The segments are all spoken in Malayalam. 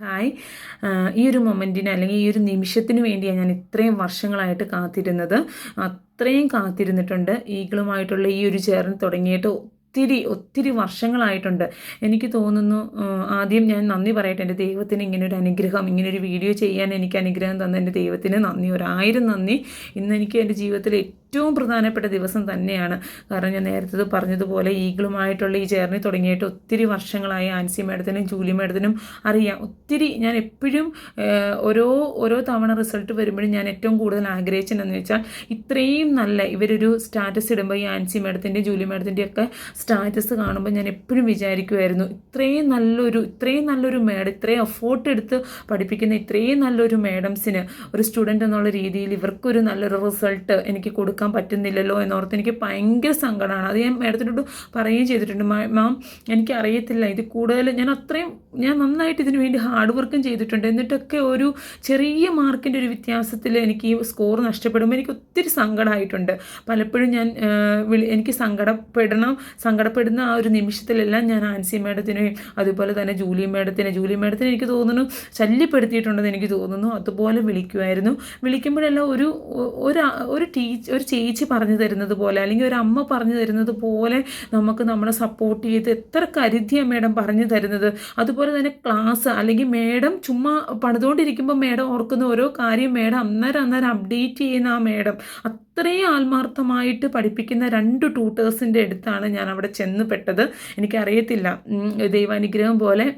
ഹായ്. ഈ ഒരു മൊമെൻറ്റിന് അല്ലെങ്കിൽ ഈ ഒരു നിമിഷത്തിന് വേണ്ടിയാണ് ഞാൻ ഇത്രയും വർഷങ്ങളായിട്ട് കാത്തിരുന്നത്. അത്രയും കാത്തിരുന്നിട്ടുണ്ട്. ഈഗിളുമായിട്ടുള്ള ഈ ഒരു ജേർണി തുടങ്ങിയിട്ട് ഒത്തിരി വർഷങ്ങളായിട്ടുണ്ട്. എനിക്ക് തോന്നുന്നു ആദ്യം ഞാൻ നന്ദി പറയട്ടെ എൻ്റെ ദൈവത്തിന് ഇങ്ങനൊരു അനുഗ്രഹം, ഇങ്ങനൊരു വീഡിയോ ചെയ്യാൻ എനിക്ക് അനുഗ്രഹം തന്ന എൻ്റെ ദൈവത്തിന് നന്ദി, 1000 നന്ദി. ഇന്നെനിക്ക് എൻ്റെ ജീവിതത്തിൽ ഏറ്റവും പ്രധാനപ്പെട്ട ദിവസം തന്നെയാണ്. കാരണം ഞാൻ നേരത്തെ പറഞ്ഞതുപോലെ ഈഗിളുമായിട്ടുള്ള ഈ ജേർണി തുടങ്ങിയിട്ട് ഒത്തിരി വർഷങ്ങളായി. ആൻസി മേഡത്തിനും ജൂലി മേഡത്തിനും അറിയാം. ഒത്തിരി ഞാൻ എപ്പോഴും ഓരോ തവണ റിസൾട്ട് വരുമ്പോഴും ഞാൻ ഏറ്റവും കൂടുതൽ ആഗ്രഹിച്ചതെന്ന് വെച്ചാൽ ഇത്രയും നല്ല ഇവരൊരു സ്റ്റാറ്റസ് ഇടുമ്പോൾ ഈ ആൻസി മേഡത്തിൻ്റെയും ജൂലി മേഡത്തിൻ്റെയും ഒക്കെ സ്റ്റാറ്റസ് കാണുമ്പോൾ ഞാൻ എപ്പോഴും വിചാരിക്കുമായിരുന്നു, ഇത്രയും നല്ലൊരു മേഡം, ഇത്രയും എഫോർട്ട് എടുത്ത് പഠിപ്പിക്കുന്ന ഇത്രയും നല്ലൊരു മേഡംസിന് ഒരു സ്റ്റുഡൻ്റ് എന്നുള്ള രീതിയിൽ ഇവർക്കൊരു നല്ലൊരു റിസൾട്ട് എനിക്ക് കൊടുക്കാൻ പറ്റുന്നില്ലല്ലോ എന്നോർത്ത് എനിക്ക് ഭയങ്കര സങ്കടമാണ്. അത് ഞാൻ മേഡത്തിനോട് പറയുകയും ചെയ്തിട്ടുണ്ട്. മാം എനിക്കറിയത്തില്ല, ഇത് കൂടുതൽ ഞാൻ നന്നായിട്ട് ഇതിനു വേണ്ടി ഹാർഡ് വർക്കും ചെയ്തിട്ടുണ്ട്. എന്നിട്ടൊക്കെ ഒരു ചെറിയ മാർക്കിൻ്റെ ഒരു വ്യത്യാസത്തിൽ എനിക്ക് ഈ സ്കോർ നഷ്ടപ്പെടുമ്പോൾ എനിക്ക് ഒത്തിരി സങ്കടമായിട്ടുണ്ട്. പലപ്പോഴും ഞാൻ എനിക്ക് സങ്കടപ്പെടുന്ന ആ ഒരു നിമിഷത്തിലെല്ലാം ഞാൻ ആൻസി മേഡത്തിനെയും അതുപോലെ തന്നെ ജൂലി മേഡത്തിനെ എനിക്ക് തോന്നുന്നു ശല്യപ്പെടുത്തിയിട്ടുണ്ടെന്ന് എനിക്ക് തോന്നുന്നു. അതുപോലെ വിളിക്കുമായിരുന്നു. വിളിക്കുമ്പോഴെല്ലാം ഒരു ചേച്ചി പറഞ്ഞു തരുന്നത് പോലെ അല്ലെങ്കിൽ ഒരു അമ്മ പറഞ്ഞു തരുന്നത് പോലെ നമ്മളെ സപ്പോർട്ട് ചെയ്ത് എത്ര കരുതിയാണ് മേഡം പറഞ്ഞു തരുന്നത്. അതുപോലെ തന്നെ ക്ലാസ് അല്ലെങ്കിൽ മേഡം ചുമ്മാ പണിതുകൊണ്ടിരിക്കുമ്പോൾ മേഡം ഓർക്കുന്ന ഓരോ കാര്യം മേഡം അന്നേരം അപ്ഡേറ്റ് ചെയ്യുന്ന ആ മേഡം അത്രയും ആത്മാർത്ഥമായിട്ട് പഠിപ്പിക്കുന്ന 2 ട്യൂട്ടേഴ്സിൻ്റെ അടുത്താണ് ഞാൻ അവിടെ ചെന്ന് പെട്ടത്. എനിക്കറിയത്തില്ല, ദൈവാനുഗ്രഹം പോലെ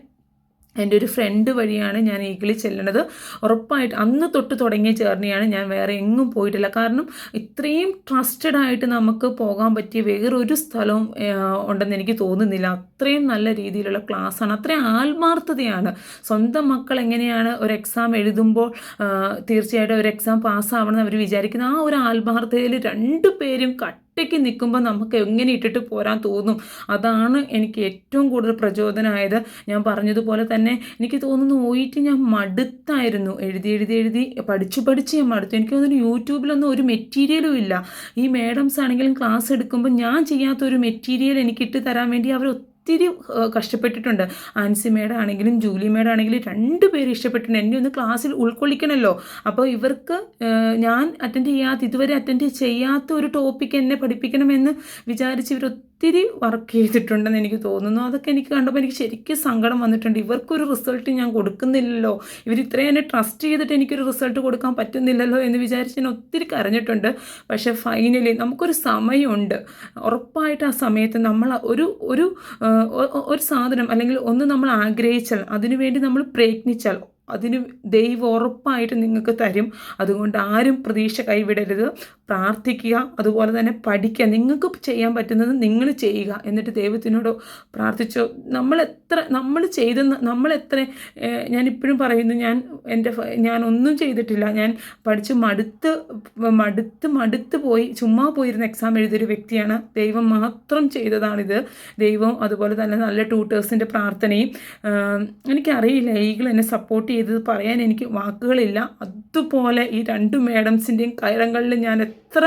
എൻ്റെ ഒരു ഫ്രണ്ട് വഴിയാണ് ഞാൻ ഈഗിളിൽ ചെല്ലുന്നത്. ഉറപ്പായിട്ട് അന്ന് തൊട്ട് തുടങ്ങിയ ജേർണിയാണ്. ഞാൻ വേറെ എങ്ങും പോയിട്ടില്ല. കാരണം ഇത്രയും ട്രസ്റ്റഡ് ആയിട്ട് നമുക്ക് പോകാൻ പറ്റിയ വേറൊരു സ്ഥലവും ഉണ്ടെന്ന് എനിക്ക് തോന്നുന്നില്ല. അത്രയും നല്ല രീതിയിലുള്ള ക്ലാസ്സാണ്, അത്രയും ആത്മാർത്ഥതയാണ്. സ്വന്തം മക്കൾ എങ്ങനെയാണ് ഒരു എക്സാം എഴുതുമ്പോൾ തീർച്ചയായിട്ടും ഒരു എക്സാം പാസ്സാവണമെന്ന് അവർ വിചാരിക്കുന്ന ആ ഒരു ആത്മാർത്ഥതയിൽ 2 പേരും ഒറ്റയ്ക്ക് നിൽക്കുമ്പോൾ നമുക്ക് എങ്ങനെ ഇട്ടിട്ട് പോരാൻ തോന്നും. അതാണ് എനിക്ക് ഏറ്റവും കൂടുതൽ പ്രചോദനമായത്. ഞാൻ പറഞ്ഞതുപോലെ തന്നെ എനിക്ക് തോന്നുന്നു OET ഞാൻ മടുത്തായിരുന്നു. എഴുതി പഠിച്ച് ഞാൻ മടുത്തു. എനിക്ക് തോന്നുന്നു യൂട്യൂബിലൊന്നും ഒരു മെറ്റീരിയലും ഇല്ല. ഈ മേഡംസ് ആണെങ്കിലും ക്ലാസ് എടുക്കുമ്പോൾ ഞാൻ ചെയ്യാത്തൊരു മെറ്റീരിയൽ എനിക്കിട്ട് തരാൻ വേണ്ടി അവർ ഒത്തിരി കഷ്ടപ്പെട്ടിട്ടുണ്ട്. ആൻസി മേഡം ആണെങ്കിലും ജൂലി മേഡം ആണെങ്കിലും 2 പേര് ഇഷ്ടപ്പെട്ടിട്ടുണ്ട്. എന്നെ ഒന്ന് ക്ലാസ്സിൽ ഉൾക്കൊള്ളിക്കണമല്ലോ. അപ്പോൾ ഇവർക്ക് ഞാൻ ഇതുവരെ അറ്റൻഡ് ചെയ്യാത്ത ഒരു ടോപ്പിക്ക് എന്നെ പഠിപ്പിക്കണമെന്ന് വിചാരിച്ച് ഇവർ ഒത്തിരി വർക്ക് ചെയ്തിട്ടുണ്ടെന്ന് എനിക്ക് തോന്നുന്നു. അതൊക്കെ എനിക്ക് കണ്ടപ്പോൾ എനിക്ക് ശരിക്കും സങ്കടം വന്നിട്ടുണ്ട്. ഇവർക്കൊരു റിസൾട്ട് ഞാൻ കൊടുക്കുന്നില്ലല്ലോ, ഇവർ ഇത്രയും എന്നെ ട്രസ്റ്റ് ചെയ്തിട്ട് എനിക്കൊരു റിസൾട്ട് കൊടുക്കാൻ പറ്റുന്നില്ലല്ലോ എന്ന് വിചാരിച്ച് ഞാൻ ഒത്തിരി കരഞ്ഞിട്ടുണ്ട്. പക്ഷേ ഫൈനലി നമുക്കൊരു സമയമുണ്ട്. ഉറപ്പായിട്ട് ആ സമയത്ത് നമ്മൾ ഒരു സാധനം അല്ലെങ്കിൽ ഒന്ന് നമ്മൾ ആഗ്രഹിച്ചാൽ അതിനുവേണ്ടി നമ്മൾ പ്രയത്നിച്ചാൽ അതിന് ദൈവം ഉറപ്പായിട്ട് നിങ്ങൾക്ക് തരും. അതുകൊണ്ട് ആരും പ്രതീക്ഷ കൈവിടരുത്. പ്രാർത്ഥിക്കുക, അതുപോലെ തന്നെ പഠിക്കുക. നിങ്ങൾക്ക് ചെയ്യാൻ പറ്റുന്നത് നിങ്ങൾ ചെയ്യുക. എന്നിട്ട് ദൈവത്തിനോട് പ്രാർത്ഥിച്ചോ. ഞാനിപ്പോഴും പറയുന്നു, ഞാൻ ഒന്നും ചെയ്തിട്ടില്ല. ഞാൻ പഠിച്ച് മടുത്ത് പോയി ചുമ്മാ പോയിരുന്ന എക്സാം എഴുതിയൊരു വ്യക്തിയാണ്. ദൈവം മാത്രം ചെയ്തതാണിത്. ദൈവം അതുപോലെ തന്നെ നല്ല ട്യൂട്ടേഴ്സിൻ്റെ പ്രാർത്ഥനയും. എനിക്കറിയില്ല, ഈഗിൾ എന്നെ സപ്പോർട്ട് ചെയ്തത് പറയാൻ എനിക്ക് വാക്കുകളില്ല. അതുപോലെ ഈ 2 മേഡംസിൻ്റെയും കയറങ്ങളിൽ ഞാൻ എത്ര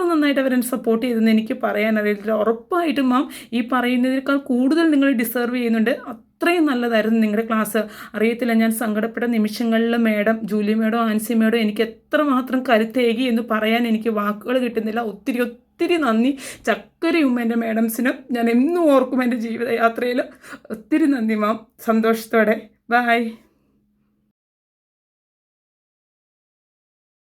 നന്നായിട്ട് അവരെന്നെ സപ്പോർട്ട് ചെയ്തെന്ന് എനിക്ക് പറയാനറിയില്ല. ഉറപ്പായിട്ടും മാം ഈ പറയുന്നതിനേക്കാൾ കൂടുതൽ നിങ്ങൾ ഡിസേർവ് ചെയ്യുന്നുണ്ട്. അത്രയും നല്ലതായിരുന്നു നിങ്ങളുടെ ക്ലാസ്. അറിയത്തില്ല, ഞാൻ സങ്കടപ്പെട്ട നിമിഷങ്ങളിൽ madam Julie madam Ancy madam എനിക്ക് എത്രമാത്രം കരുത്തേകി എന്ന് പറയാൻ എനിക്ക് വാക്കുകൾ കിട്ടുന്നില്ല. ഒത്തിരി നന്ദി. ചക്കരയും എൻ്റെ മേഡംസിനും ഞാൻ എന്നും ഓർക്കും എൻ്റെ ജീവിതയാത്രയിൽ. ഒത്തിരി നന്ദി മാം. സന്തോഷത്തോടെ. ബൈ.